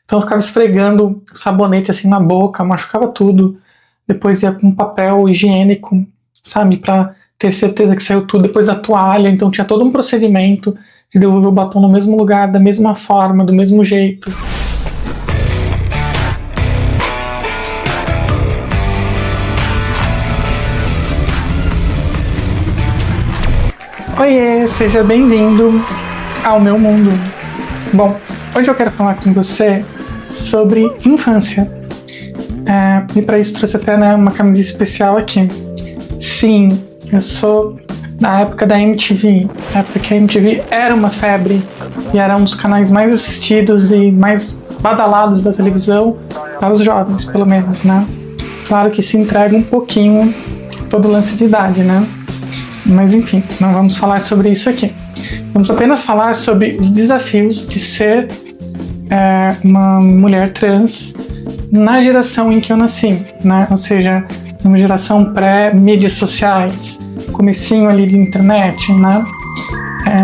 Então eu ficava esfregando sabonete assim na boca, machucava tudo. Depois ia com papel higiênico, sabe, pra ter certeza que saiu tudo. Depois a toalha, então tinha todo um procedimento de devolver o batom no mesmo lugar, da mesma forma, do mesmo jeito. Oiê, seja bem-vindo ao meu mundo. Bom, hoje eu quero falar com você sobre infância. E para isso trouxe até uma camisa especial aqui. Sim, eu sou da época da MTV, a época que a MTV era uma febre e era um dos canais mais assistidos e mais badalados da televisão para os jovens, pelo menos, né? Claro que se entrega um pouquinho todo lance de idade, né? Mas enfim, não vamos falar sobre isso aqui. Vamos apenas falar sobre os desafios de ser uma mulher trans na geração em que eu nasci, né? Ou seja, numa geração pré-mídias sociais, comecinho ali de internet, né?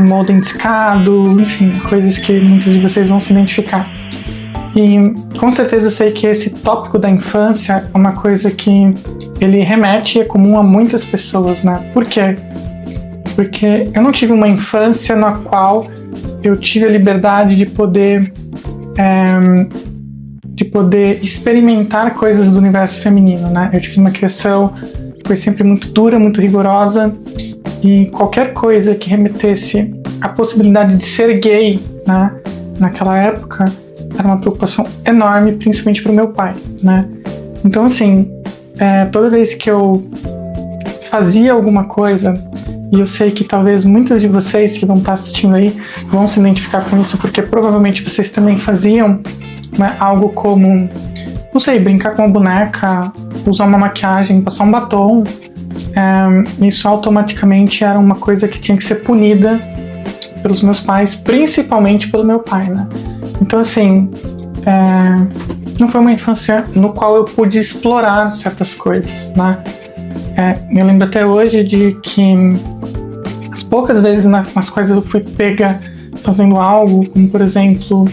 Modem discado, enfim, coisas que muitos de vocês vão se identificar. E com certeza eu sei que esse tópico da infância é uma coisa que ele remete e é comum a muitas pessoas, né? Por quê? Porque eu não tive uma infância na qual eu tive a liberdade de poder experimentar coisas do universo feminino, né? Eu tive uma criação que foi sempre muito dura, muito rigorosa, e qualquer coisa que remetesse à possibilidade de ser gay, né, naquela época, era uma preocupação enorme, principalmente para o meu pai, né? Então, assim, toda vez que eu fazia alguma coisa, e eu sei que talvez muitas de vocês que vão estar assistindo aí vão se identificar com isso, porque provavelmente vocês também faziam, né, algo como, não sei, brincar com uma boneca, usar uma maquiagem, passar um batom. Isso automaticamente era uma coisa que tinha que ser punida pelos meus pais, principalmente pelo meu pai, né? Então, assim, não foi uma infância no qual eu pude explorar certas coisas, né? Eu lembro até hoje de que as poucas vezes nas quais eu fui pega fazendo algo, como por exemplo,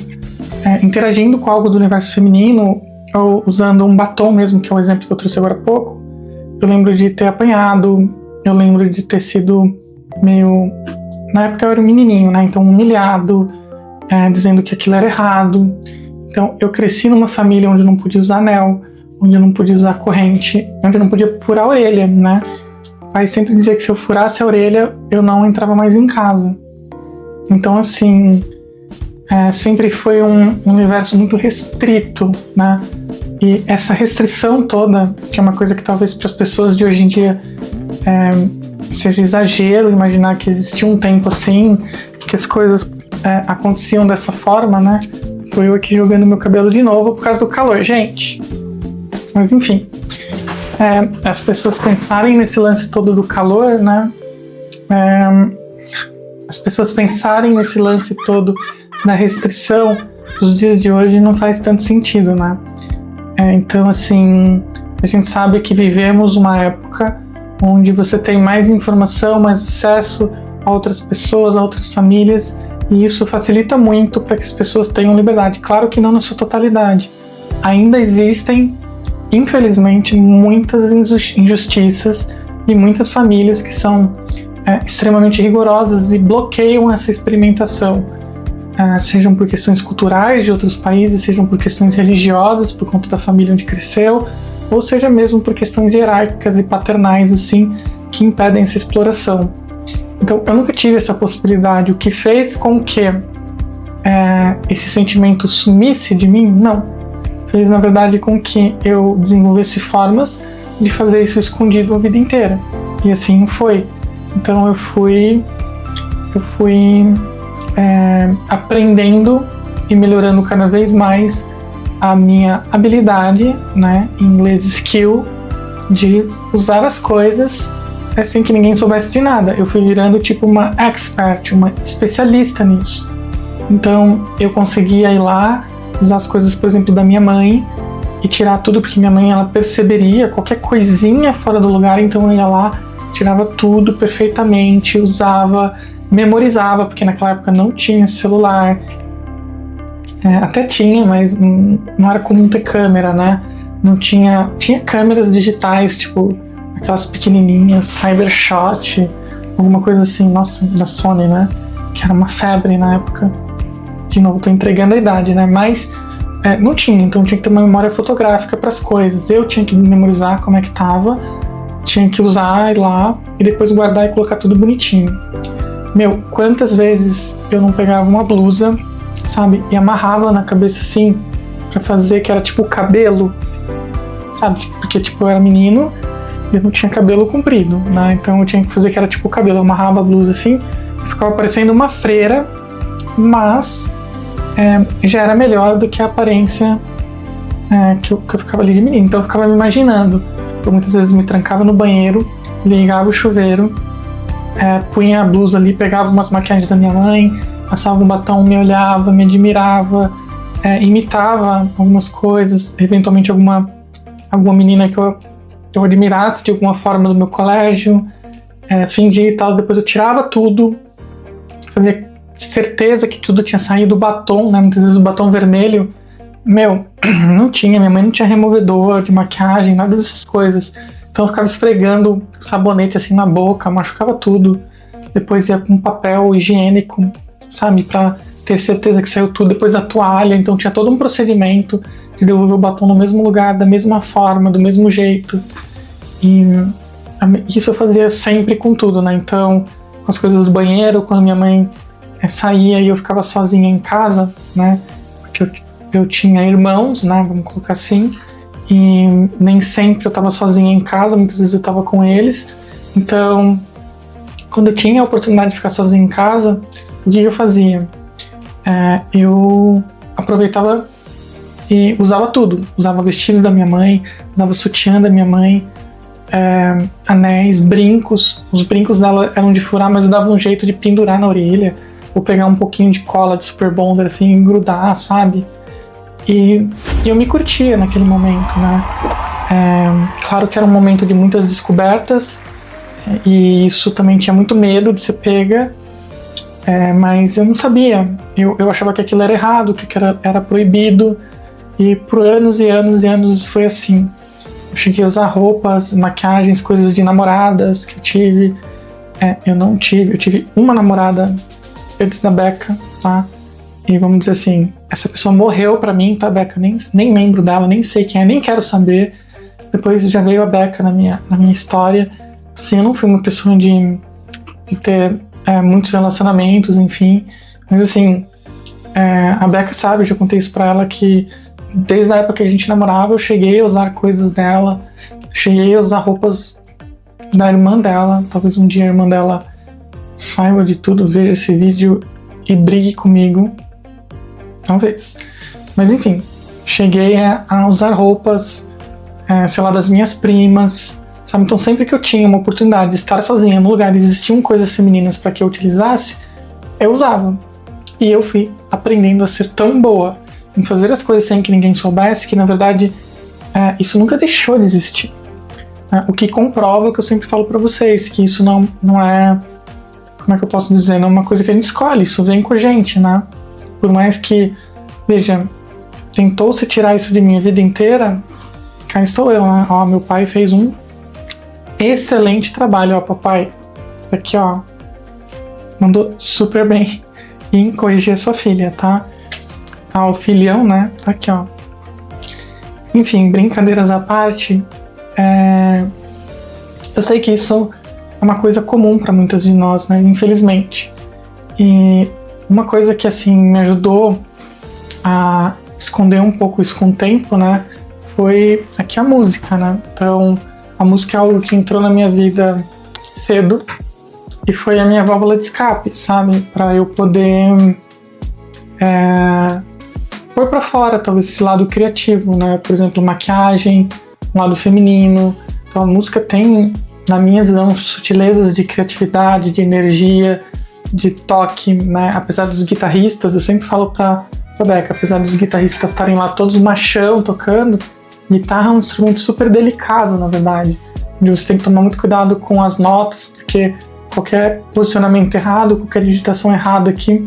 interagindo com algo do universo feminino, ou usando um batom mesmo, que é o exemplo que eu trouxe agora há pouco, eu lembro de ter apanhado, eu lembro de ter sido meio... Na época eu era um menininho, né? Então humilhado, dizendo que aquilo era errado. Então eu cresci numa família onde eu não podia usar anel, onde eu não podia usar corrente, onde eu não podia furar a orelha, né? O pai sempre dizia que se eu furasse a orelha, eu não entrava mais em casa. Então, assim, sempre foi um universo muito restrito, né? E essa restrição toda, que é uma coisa que talvez para as pessoas de hoje em dia seja exagero imaginar que existia um tempo assim, que as coisas aconteciam dessa forma, né? Tô eu aqui jogando meu cabelo de novo por causa do calor, gente. Mas enfim, as pessoas pensarem nesse lance todo do calor, né? As pessoas pensarem nesse lance todo da restrição dos dias de hoje não faz tanto sentido, né? Então, assim, a gente sabe que vivemos uma época onde você tem mais informação, mais acesso a outras pessoas, a outras famílias, e isso facilita muito para que as pessoas tenham liberdade. Claro que não na sua totalidade. Ainda existem, infelizmente, muitas injustiças e muitas famílias que são extremamente rigorosas e bloqueiam essa experimentação, sejam por questões culturais de outros países, sejam por questões religiosas, por conta da família onde cresceu, ou seja mesmo por questões hierárquicas e paternais, assim, que impedem essa exploração. Então, eu nunca tive essa possibilidade. O que fez com que esse sentimento sumisse de mim? Não. Fez, na verdade, com que eu desenvolvesse formas de fazer isso escondido a vida inteira. E assim foi. Então, eu fui aprendendo e melhorando cada vez mais a minha habilidade, né, em inglês skill, de usar as coisas sem que ninguém soubesse de nada. Eu fui virando tipo uma expert, uma especialista nisso. Então eu conseguia ir lá, usar as coisas, por exemplo, da minha mãe e tirar tudo, porque minha mãe, ela perceberia qualquer coisinha fora do lugar, então eu ia lá, tirava tudo perfeitamente, usava, memorizava, porque naquela época não tinha celular. Até tinha, mas não era comum ter câmera, né? Não tinha câmeras digitais, tipo aquelas pequenininhas, Cybershot, alguma coisa assim, nossa, da Sony, né? Que era uma febre na época. De novo, tô entregando a idade, né? Mas não tinha, então tinha que ter uma memória fotográfica para as coisas. Eu tinha que memorizar como é que tava, tinha que usar ir lá e depois guardar e colocar tudo bonitinho. Meu, quantas vezes eu não pegava uma blusa, sabe, e amarrava na cabeça assim, pra fazer que era tipo cabelo, sabe, porque tipo eu era menino e eu não tinha cabelo comprido, né, então eu tinha que fazer que era tipo cabelo, eu amarrava a blusa assim, ficava parecendo uma freira, mas já era melhor do que a aparência que eu ficava ali de menino, então eu ficava me imaginando, eu muitas vezes me trancava no banheiro, ligava o chuveiro, punha a blusa ali, pegava umas maquiagens da minha mãe, passava um batom, me olhava, me admirava, imitava algumas coisas, eventualmente alguma menina que eu admirasse de alguma forma do meu colégio, fingia e tal, depois eu tirava tudo, fazia certeza que tudo tinha saído do batom, né? Muitas vezes o batom vermelho, meu, não tinha, minha mãe não tinha removedor de maquiagem, nada dessas coisas. Então eu ficava esfregando sabonete assim na boca, machucava tudo. Depois ia com papel higiênico, sabe, pra ter certeza que saiu tudo. Depois a toalha, então tinha todo um procedimento de devolver o batom no mesmo lugar, da mesma forma, do mesmo jeito. E isso eu fazia sempre com tudo, né? Então, com as coisas do banheiro, quando minha mãe saía e eu ficava sozinha em casa, né? Porque eu tinha irmãos, né? Vamos colocar assim. E nem sempre eu estava sozinha em casa, muitas vezes eu estava com eles. Então, quando eu tinha a oportunidade de ficar sozinha em casa, o que eu fazia? Eu aproveitava e usava tudo. Usava o vestido da minha mãe, usava o sutiã da minha mãe, anéis, brincos. Os brincos dela eram de furar, mas eu dava um jeito de pendurar na orelha, ou pegar um pouquinho de cola de Super Bonder assim e grudar, sabe? E eu me curtia naquele momento, né? Claro que era um momento de muitas descobertas, e isso também tinha muito medo de ser pega, mas eu não sabia. Eu achava que aquilo era errado, que era proibido, e por anos e anos e anos foi assim. Eu cheguei a usar roupas, maquiagens, coisas de namoradas que eu tive. Eu tive uma namorada antes da Becca, tá? E vamos dizer assim, essa pessoa morreu pra mim, tá, Becca? Nem lembro dela, nem sei quem é, nem quero saber. Depois já veio a Becca na minha história. Assim, eu não fui uma pessoa de ter muitos relacionamentos, enfim. Mas assim, a Becca sabe, eu já contei isso pra ela, que desde a época que a gente namorava, eu cheguei a usar coisas dela, cheguei a usar roupas da irmã dela. Talvez um dia a irmã dela saiba de tudo, veja esse vídeo e brigue comigo. Talvez. Mas enfim, cheguei a usar roupas, sei lá, das minhas primas, sabe? Então sempre que eu tinha uma oportunidade de estar sozinha no lugar e existiam coisas femininas para que eu utilizasse, eu usava. E eu fui aprendendo a ser tão boa em fazer as coisas sem que ninguém soubesse, que na verdade isso nunca deixou de existir. O que comprova o que eu sempre falo para vocês, que isso não é, como é que eu posso dizer, não é uma coisa que a gente escolhe, isso vem com a gente, né? Por mais que, veja, tentou-se tirar isso de mim a vida inteira, cá estou eu, né? Ó, meu pai fez um excelente trabalho, ó, papai. Aqui, ó, mandou super bem em corrigir a sua filha, tá? O filhão, né? Tá aqui, ó. Enfim, brincadeiras à parte, eu sei que isso é uma coisa comum para muitas de nós, né? Infelizmente. E uma coisa que, assim, me ajudou a esconder um pouco isso com o tempo, né? Foi aqui a música, né? Então, a música é algo que entrou na minha vida cedo e foi a minha válvula de escape, sabe? Para eu poder pôr para fora, talvez, esse lado criativo, né? Por exemplo, maquiagem, um lado feminino. Então, a música tem, na minha visão, sutilezas de criatividade, de energia, de toque, né? Apesar dos guitarristas, eu sempre falo pra Becca, apesar dos guitarristas estarem lá todos machão tocando, guitarra é um instrumento super delicado, na verdade, onde você tem que tomar muito cuidado com as notas, porque qualquer posicionamento errado, qualquer digitação errada aqui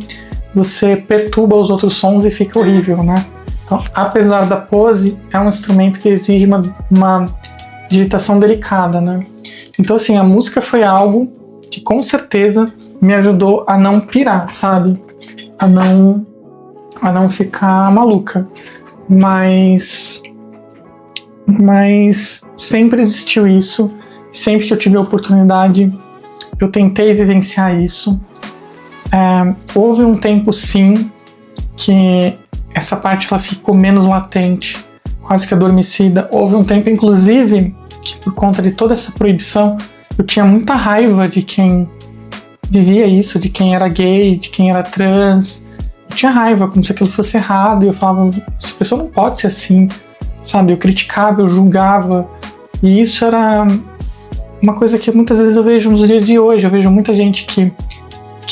você perturba os outros sons e fica horrível, né? Então, apesar da pose, é um instrumento que exige uma digitação delicada, né? Então, assim, a música foi algo que com certeza me ajudou a não pirar, sabe? A não ficar maluca. Mas sempre existiu isso. Sempre que eu tive a oportunidade, eu tentei vivenciar isso. Houve um tempo, sim, que essa parte ela ficou menos latente, quase que adormecida. Houve um tempo, inclusive, que por conta de toda essa proibição, eu tinha muita raiva de quem vivia isso, de quem era gay, de quem era trans. Eu tinha raiva, como se aquilo fosse errado, e eu falava, essa pessoa não pode ser assim, sabe? Eu criticava, eu julgava, e isso era uma coisa que muitas vezes eu vejo nos dias de hoje. Eu vejo muita gente que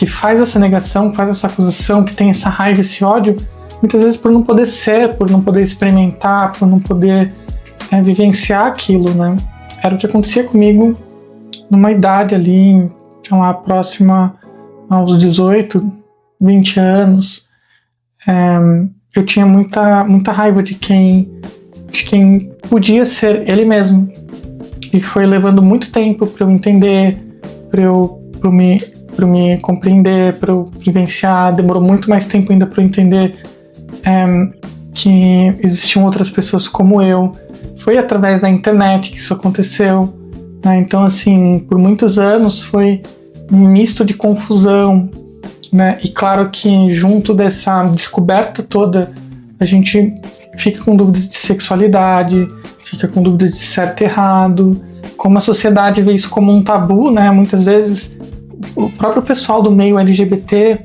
faz essa negação, faz essa acusação, que tem essa raiva, esse ódio, muitas vezes por não poder ser, por não poder experimentar, por não poder vivenciar aquilo, né? Era o que acontecia comigo numa idade ali, sei lá, próxima aos 18, 20 anos. Eu tinha muita raiva de quem podia ser ele mesmo. E foi levando muito tempo para eu entender, para eu me compreender, para eu vivenciar. Demorou muito mais tempo ainda para eu entender que existiam outras pessoas como eu. Foi através da internet que isso aconteceu, né? Então, assim, por muitos anos foi um misto de confusão, né? E claro que junto dessa descoberta toda, a gente fica com dúvidas de sexualidade, fica com dúvidas de certo e errado, como a sociedade vê isso como um tabu, né? Muitas vezes o próprio pessoal do meio LGBT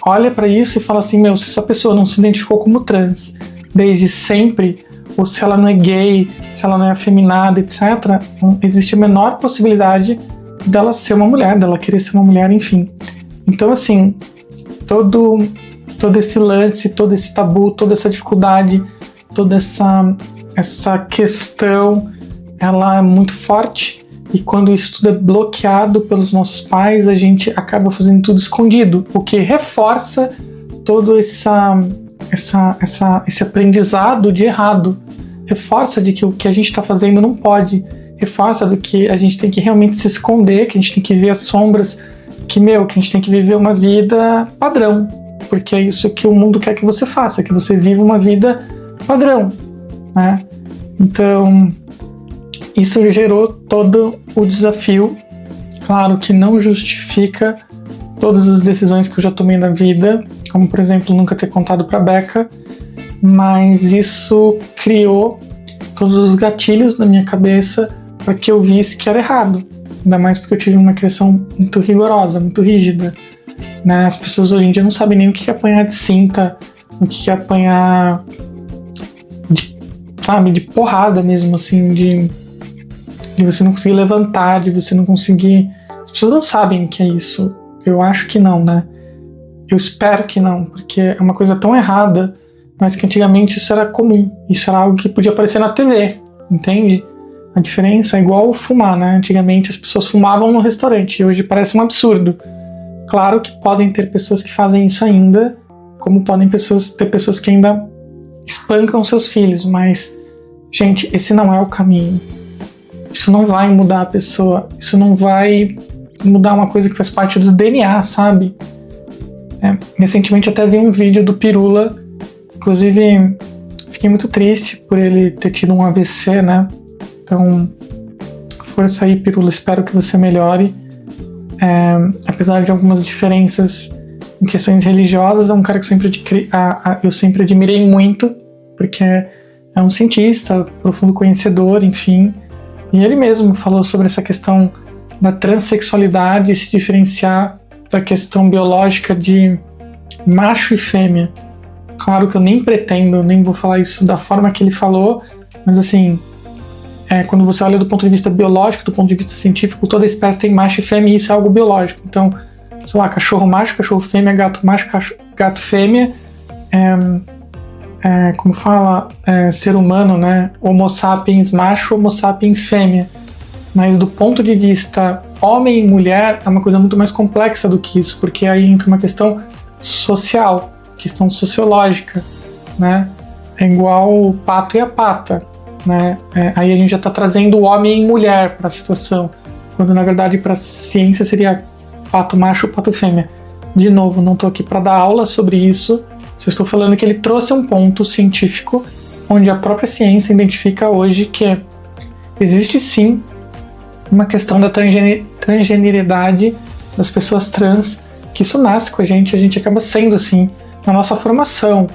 olha para isso e fala assim, se essa pessoa não se identificou como trans desde sempre, ou se ela não é gay, se ela não é afeminada, etc., não existe a menor possibilidade dela ser uma mulher, dela querer ser uma mulher, enfim. Então, assim, todo esse lance, todo esse tabu, toda essa dificuldade, toda essa questão, ela é muito forte, e quando isso tudo é bloqueado pelos nossos pais, a gente acaba fazendo tudo escondido, o que reforça todo esse aprendizado de errado, reforça de que o que a gente está fazendo não pode, reforça do que a gente tem que realmente se esconder, que a gente tem que ver as sombras, que a gente tem que viver uma vida padrão, porque é isso que o mundo quer que você faça, que você viva uma vida padrão, né? Então, isso gerou todo o desafio. Claro que não justifica todas as decisões que eu já tomei na vida, como, por exemplo, nunca ter contado pra Becca, mas isso criou todos os gatilhos na minha cabeça para que eu visse que era errado, ainda mais porque eu tive uma criação muito rigorosa, muito rígida, né? As pessoas hoje em dia não sabem nem o que é apanhar de cinta, o que é apanhar de porrada mesmo, assim, de você não conseguir levantar, de você não conseguir... As pessoas não sabem o que é isso. Eu acho que não, né? Eu espero que não, porque é uma coisa tão errada, mas que antigamente isso era comum. Isso era algo que podia aparecer na TV, entende? A diferença é igual fumar, né? Antigamente as pessoas fumavam no restaurante e hoje parece um absurdo. Claro que podem ter pessoas que fazem isso ainda, como podem ter pessoas que ainda espancam seus filhos, mas, gente, esse não é o caminho. Isso não vai mudar a pessoa, isso não vai mudar uma coisa que faz parte do DNA, sabe? Recentemente até vi um vídeo do Pirula, inclusive fiquei muito triste por ele ter tido um AVC, né? Então, força aí, Pirula, espero que você melhore. Apesar de algumas diferenças em questões religiosas, é um cara que eu sempre admirei muito, porque é um cientista, profundo conhecedor, enfim. E ele mesmo falou sobre essa questão da transexualidade, se diferenciar da questão biológica de macho e fêmea. Claro que eu nem pretendo, nem vou falar isso da forma que ele falou, mas assim, quando você olha do ponto de vista biológico, do ponto de vista científico, toda espécie tem macho e fêmea, e isso é algo biológico. Então, sei lá, cachorro macho, cachorro fêmea, gato macho, gato fêmea, como fala, ser humano, né? Homo sapiens macho, Homo sapiens fêmea. Mas do ponto de vista homem e mulher é uma coisa muito mais complexa do que isso, porque aí entra uma questão social, questão sociológica, né? É igual o pato e a pata, né? Aí a gente já está trazendo o homem e mulher para a situação, quando na verdade para a ciência seria pato macho, pato fêmea. De novo, não estou aqui para dar aula sobre isso, só estou falando que ele trouxe um ponto científico onde a própria ciência identifica hoje que existe sim uma questão da transgeneridade das pessoas trans, que isso nasce com a gente acaba sendo assim, na nossa formação,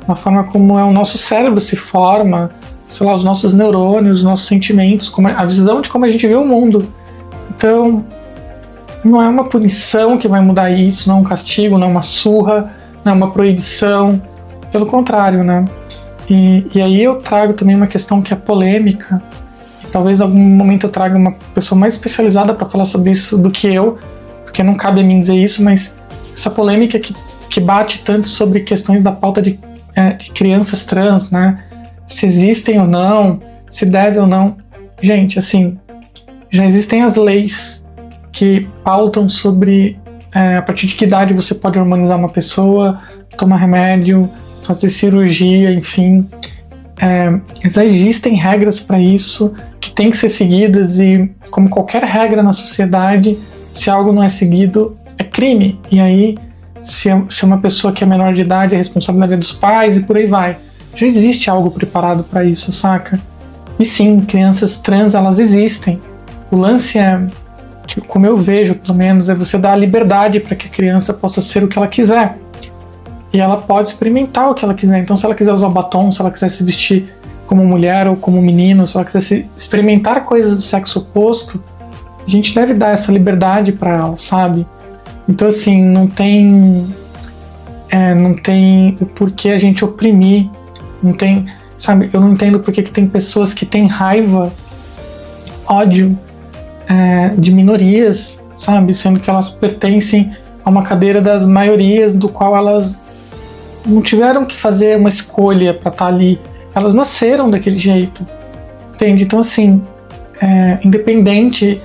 na forma como o nosso cérebro se forma, sei lá, os nossos neurônios, os nossos sentimentos, a visão de como a gente vê o mundo. Então, não é uma punição que vai mudar isso, não é um castigo, não é uma surra, não é uma proibição, pelo contrário, né? E aí eu trago também uma questão que é polêmica, e talvez em algum momento eu traga uma pessoa mais especializada para falar sobre isso do que eu, porque não cabe a mim dizer isso, mas essa polêmica que bate tanto sobre questões da pauta de crianças trans, né? Se existem ou não, se deve ou não. Gente, assim, já existem as leis que pautam sobre a partir de que idade você pode hormonizar uma pessoa, tomar remédio, fazer cirurgia, enfim. Já existem regras para isso que têm que ser seguidas e, como qualquer regra na sociedade, se algo não é seguido, é crime. E aí, se uma pessoa que é menor de idade, a responsabilidade é dos pais e por aí vai. Já existe algo preparado para isso, saca? E sim, crianças trans, elas existem. O lance é, que, como eu vejo, pelo menos, é você dar a liberdade para que a criança possa ser o que ela quiser. E ela pode experimentar o que ela quiser. Então, se ela quiser usar batom, se ela quiser se vestir como mulher ou como menino, se ela quiser experimentar coisas do sexo oposto, a gente deve dar essa liberdade para ela, sabe? Então, assim, não tem o porquê a gente oprimir. Não tem, sabe? Eu não entendo porque que tem pessoas que têm raiva, ódio de minorias, sabe? Sendo que elas pertencem a uma cadeira das maiorias, do qual elas não tiveram que fazer uma escolha para estar ali. Elas nasceram daquele jeito, entende? Então, assim, independente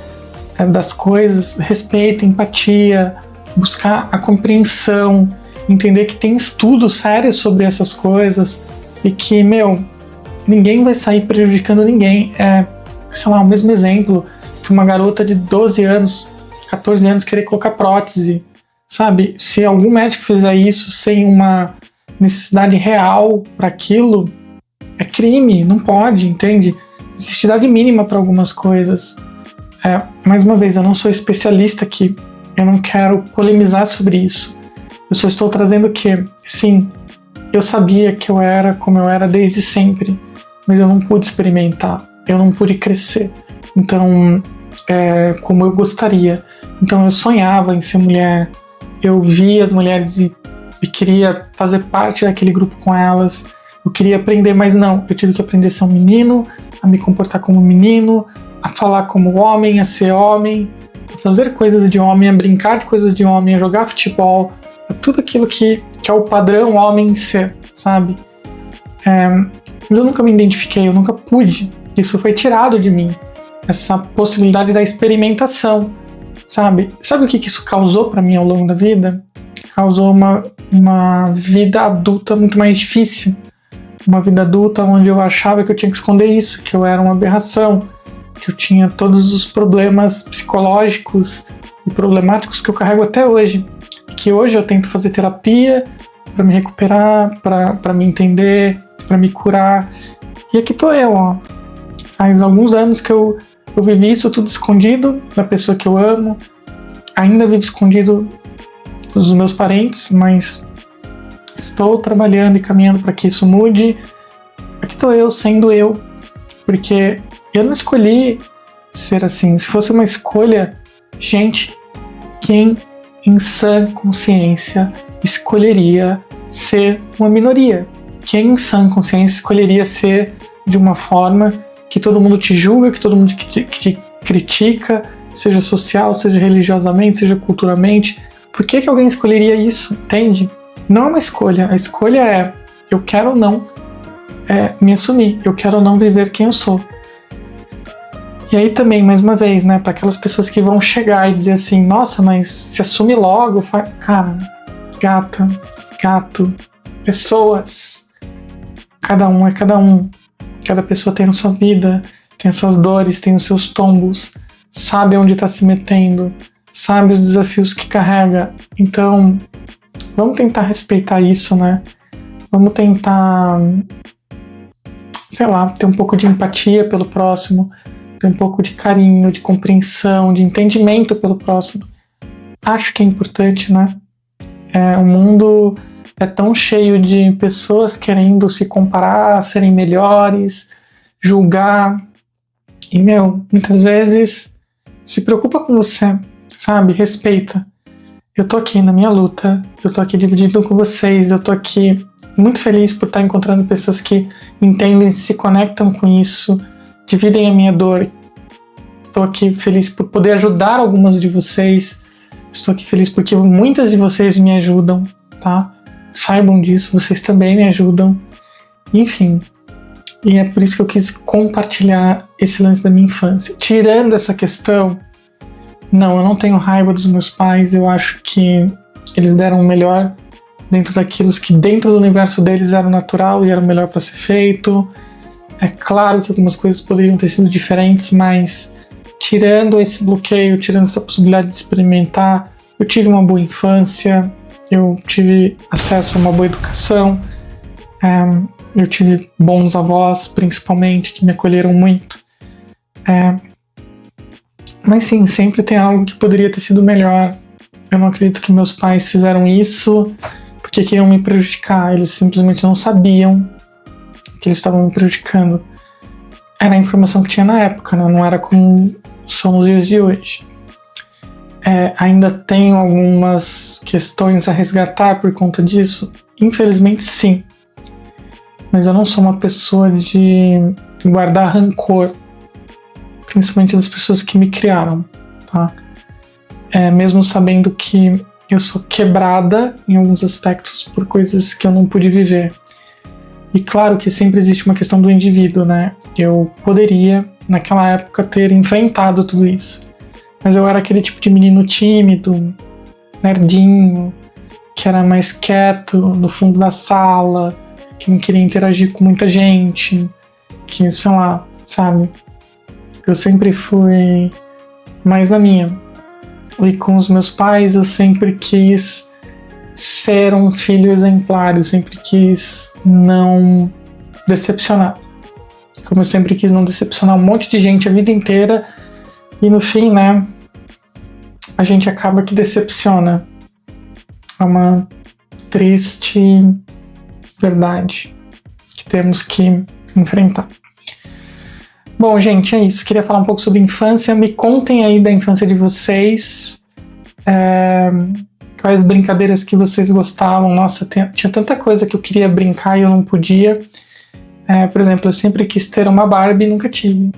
das coisas, respeito, empatia, buscar a compreensão, entender que tem estudos sérios sobre essas coisas e que, ninguém vai sair prejudicando ninguém. Sei lá, o mesmo exemplo que uma garota de 12 anos, 14 anos querer colocar prótese, sabe? Se algum médico fizer isso sem uma necessidade real para aquilo, é crime, não pode, entende? Existe idade mínima para algumas coisas. Mais uma vez, eu não sou especialista aqui, eu não quero polemizar sobre isso. Eu só estou trazendo que, sim, eu sabia que eu era como eu era desde sempre, mas eu não pude experimentar, eu não pude crescer. Então, como eu gostaria. Então, eu sonhava em ser mulher, eu via as mulheres e queria fazer parte daquele grupo com elas, eu queria aprender, mas não, eu tive que aprender a ser um menino, a me comportar como menino, a falar como homem, a ser homem, a fazer coisas de homem, a brincar de coisas de homem, a jogar futebol, a tudo aquilo que é o padrão homem ser, sabe? Mas eu nunca me identifiquei, eu nunca pude, isso foi tirado de mim, essa possibilidade da experimentação, sabe? Sabe o que isso causou para mim ao longo da vida? Causou uma vida adulta muito mais difícil, uma vida adulta onde eu achava que eu tinha que esconder isso, que eu era uma aberração, que eu tinha todos os problemas psicológicos e problemáticos que eu carrego até hoje, que hoje eu tento fazer terapia para me recuperar, para me entender, para me curar. E aqui tô eu, ó. Faz alguns anos que eu vivi isso tudo escondido da pessoa que eu amo, ainda vivo escondido dos meus parentes, mas estou trabalhando e caminhando para que isso mude. Aqui estou eu, sendo eu, porque eu não escolhi ser assim. Se fosse uma escolha, gente, quem em sã consciência escolheria ser uma minoria? Quem em sã consciência escolheria ser de uma forma que todo mundo te julga, que todo mundo te critica, seja social, seja religiosamente, seja culturalmente? Por que alguém escolheria isso, entende? Não é uma escolha. A escolha é, eu quero ou não me assumir. Eu quero ou não viver quem eu sou. E aí também, mais uma vez, né, para aquelas pessoas que vão chegar e dizer assim, nossa, mas se assume logo, cara, gata, gato, pessoas, cada um é cada um, cada pessoa tem a sua vida, tem as suas dores, tem os seus tombos, sabe onde está se metendo, sabe os desafios que carrega. Então, vamos tentar respeitar isso, né? Vamos tentar, sei lá, ter um pouco de empatia pelo próximo, ter um pouco de carinho, de compreensão, de entendimento pelo próximo. Acho que é importante, né? O mundo é tão cheio de pessoas querendo se comparar, serem melhores, julgar. E, muitas vezes se preocupa com você, sabe? Respeita. Eu tô aqui na minha luta, eu tô aqui dividindo com vocês, eu tô aqui muito feliz por estar encontrando pessoas que entendem, se conectam com isso, dividem a minha dor. Estou aqui feliz por poder ajudar algumas de vocês. Estou aqui feliz porque muitas de vocês me ajudam, tá? Saibam disso, vocês também me ajudam. Enfim, e é por isso que eu quis compartilhar esse lance da minha infância. Tirando essa questão, não, eu não tenho raiva dos meus pais, eu acho que eles deram o melhor dentro daquilo que dentro do universo deles era natural e era o melhor para ser feito. É claro que algumas coisas poderiam ter sido diferentes, mas tirando esse bloqueio, tirando essa possibilidade de experimentar, eu tive uma boa infância, eu tive acesso a uma boa educação, eu tive bons avós, principalmente, que me acolheram muito. Mas sim, sempre tem algo que poderia ter sido melhor. Eu não acredito que meus pais fizeram isso porque queriam me prejudicar. Eles simplesmente não sabiam que eles estavam me prejudicando. Era a informação que tinha na época, né? Não era como são os dias de hoje. Ainda tenho algumas questões a resgatar por conta disso? Infelizmente, sim. Mas eu não sou uma pessoa de guardar rancor, principalmente das pessoas que me criaram, tá? Mesmo sabendo que eu sou quebrada em alguns aspectos por coisas que eu não pude viver. E claro que sempre existe uma questão do indivíduo, né? Eu poderia, naquela época, ter enfrentado tudo isso. Mas eu era aquele tipo de menino tímido, nerdinho, que era mais quieto no fundo da sala, que não queria interagir com muita gente, que, sei lá, sabe? Eu sempre fui mais na minha. E com os meus pais eu sempre quis ser um filho exemplar, eu sempre quis não decepcionar. Como eu sempre quis não decepcionar um monte de gente a vida inteira, e no fim, né, a gente acaba que decepciona. É uma triste verdade que temos que enfrentar. Bom, gente, é isso. Queria falar um pouco sobre infância. Me contem aí da infância de vocês. Quais brincadeiras que vocês gostavam. Nossa, tinha tanta coisa que eu queria brincar e eu não podia. Por exemplo, eu sempre quis ter uma Barbie e nunca tive.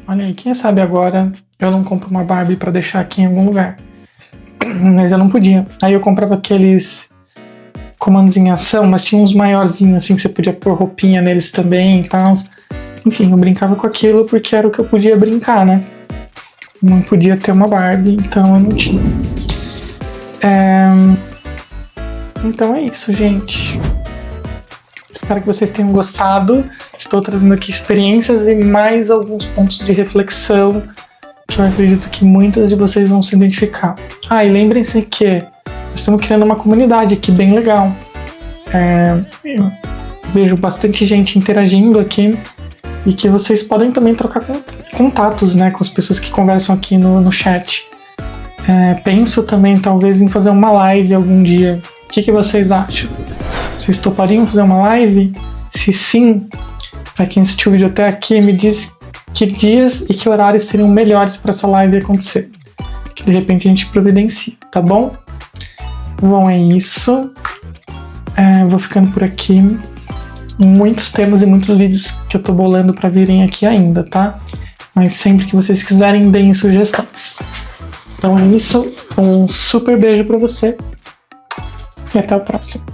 Olha aí, quem sabe agora eu não compro uma Barbie pra deixar aqui em algum lugar. Mas eu não podia. Aí eu comprava aqueles comandos em ação, mas tinha uns maiorzinhos assim que você podia pôr roupinha neles também e tal. Enfim, eu brincava com aquilo porque era o que eu podia brincar, né? Não podia ter uma Barbie, então eu não tinha. Então é isso, gente. Espero que vocês tenham gostado. Estou trazendo aqui experiências e mais alguns pontos de reflexão que eu acredito que muitas de vocês vão se identificar. E lembrem-se que estamos criando uma comunidade aqui bem legal. Eu vejo bastante gente interagindo aqui e que vocês podem também trocar contatos, né, com as pessoas que conversam aqui no chat. Penso também talvez em fazer uma live algum dia. O que vocês acham? Vocês topariam fazer uma live? Se sim, para quem assistiu o vídeo até aqui, me diz que dias e que horários seriam melhores para essa live acontecer. Que de repente a gente providencia, tá bom? Bom, é isso. Vou ficando por aqui. Muitos temas e muitos vídeos que eu tô bolando para virem aqui ainda, tá? Mas sempre que vocês quiserem, deem sugestões. Então é isso. Um super beijo para você. E até o próximo.